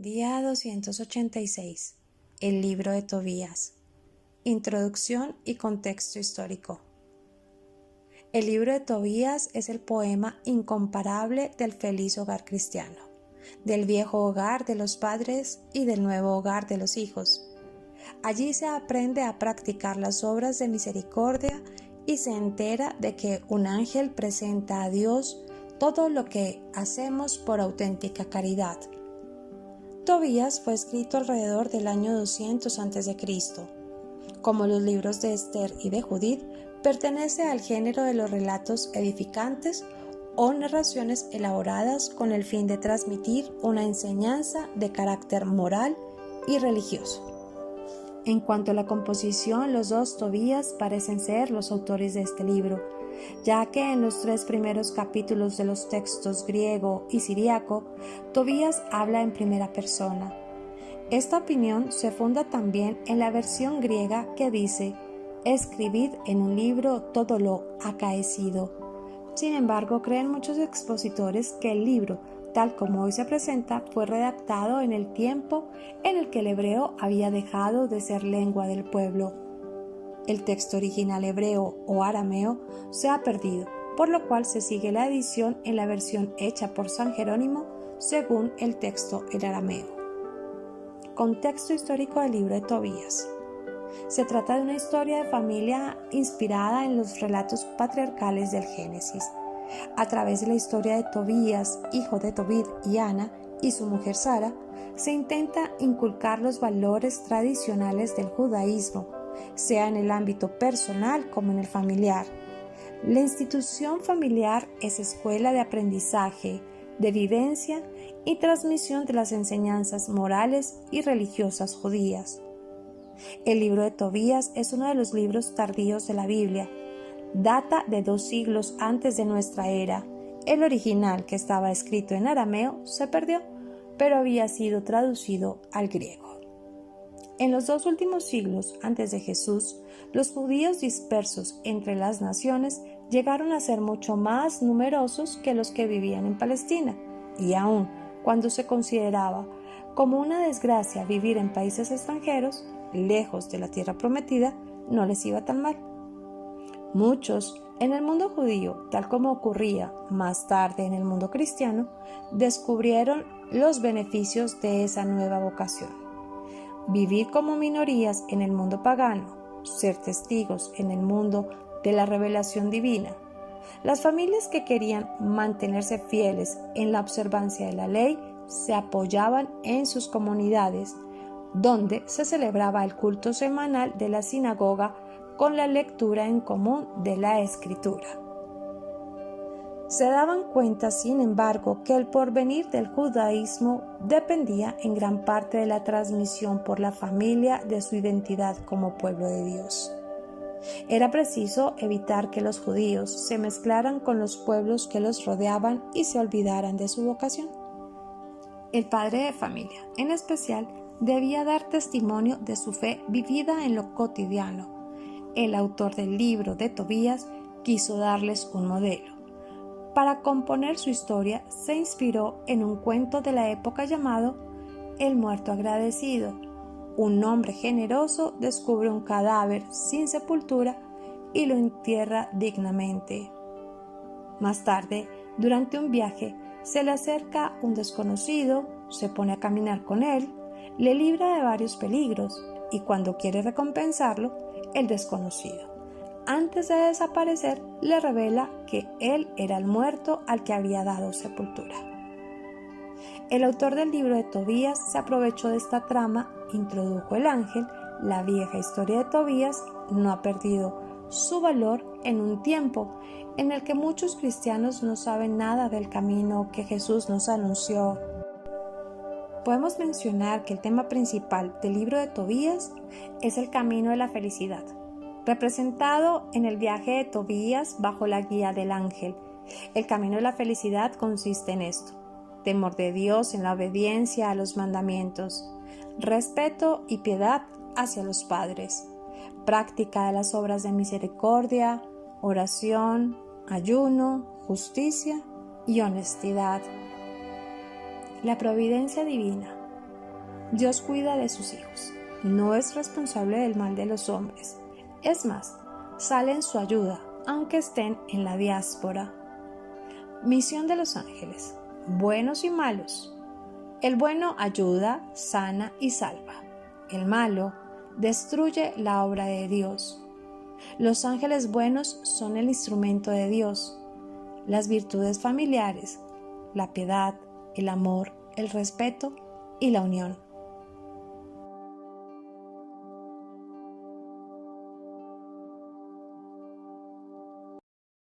Día 286. El libro de Tobías. Introducción y contexto histórico. El libro de Tobías es el poema incomparable del feliz hogar cristiano, del viejo hogar de los padres y del nuevo hogar de los hijos. Allí se aprende a practicar las obras de misericordia y se entera de que un ángel presenta a Dios todo lo que hacemos por auténtica caridad. Tobías fue escrito alrededor del año 200 a.C. Como los libros de Esther y de Judith, pertenece al género de los relatos edificantes o narraciones elaboradas con el fin de transmitir una enseñanza de carácter moral y religioso. En cuanto a la composición, los dos Tobías parecen ser los autores de este libro, ya que en los 3 primeros capítulos de los textos griego y siríaco, Tobías habla en primera persona. Esta opinión se funda también en la versión griega que dice: escribid en un libro todo lo acaecido. Sin embargo, creen muchos expositores que el libro, tal como hoy se presenta, fue redactado en el tiempo en el que el hebreo había dejado de ser lengua del pueblo. El texto original hebreo o arameo se ha perdido, por lo cual se sigue la edición en la versión hecha por San Jerónimo según el texto en arameo. Contexto histórico del libro de Tobías. Se trata de una historia de familia inspirada en los relatos patriarcales del Génesis. A través de la historia de Tobías, hijo de Tobit y Ana, y su mujer Sara, se intenta inculcar los valores tradicionales del judaísmo, sea en el ámbito personal como en el familiar. La institución familiar es escuela de aprendizaje, de vivencia y transmisión de las enseñanzas morales y religiosas judías. El libro de Tobías es uno de los libros tardíos de la Biblia. Data de 2 siglos antes de nuestra era. El original, que estaba escrito en arameo, se perdió, pero había sido traducido al griego. En los 2 últimos siglos antes de Jesús, los judíos dispersos entre las naciones llegaron a ser mucho más numerosos que los que vivían en Palestina, y aun cuando se consideraba como una desgracia vivir en países extranjeros, lejos de la tierra prometida, no les iba tan mal. Muchos en el mundo judío, tal como ocurría más tarde en el mundo cristiano, descubrieron los beneficios de esa nueva vocación. Vivir como minorías en el mundo pagano, ser testigos en el mundo de la revelación divina. Las familias que querían mantenerse fieles en la observancia de la ley se apoyaban en sus comunidades, donde se celebraba el culto semanal de la sinagoga con la lectura en común de la Escritura. Se daban cuenta, sin embargo, que el porvenir del judaísmo dependía en gran parte de la transmisión por la familia de su identidad como pueblo de Dios. Era preciso evitar que los judíos se mezclaran con los pueblos que los rodeaban y se olvidaran de su vocación. El padre de familia, en especial, debía dar testimonio de su fe vivida en lo cotidiano. El autor del libro de Tobías quiso darles un modelo. Para componer su historia se inspiró en un cuento de la época llamado El muerto agradecido. Un hombre generoso descubre un cadáver sin sepultura y lo entierra dignamente. Más tarde, durante un viaje, se le acerca un desconocido, se pone a caminar con él, le libra de varios peligros y cuando quiere recompensarlo, el desconocido, antes de desaparecer, le revela que él era el muerto al que había dado sepultura. El autor del libro de Tobías se aprovechó de esta trama, introdujo el ángel. La vieja historia de Tobías no ha perdido su valor en un tiempo en el que muchos cristianos no saben nada del camino que Jesús nos anunció. Podemos mencionar que el tema principal del libro de Tobías es el camino de la felicidad, representado en el viaje de Tobías bajo la guía del ángel. El camino de la felicidad consiste en esto: temor de Dios en la obediencia a los mandamientos, respeto y piedad hacia los padres, práctica de las obras de misericordia, oración, ayuno, justicia y honestidad. La providencia divina. Dios cuida de sus hijos, no es responsable del mal de los hombres. Es más, sale en su ayuda, aunque estén en la diáspora. Misión de los ángeles, buenos y malos. El bueno ayuda, sana y salva. El malo destruye la obra de Dios. Los ángeles buenos son el instrumento de Dios. Las virtudes familiares, la piedad, el amor, el respeto y la unión.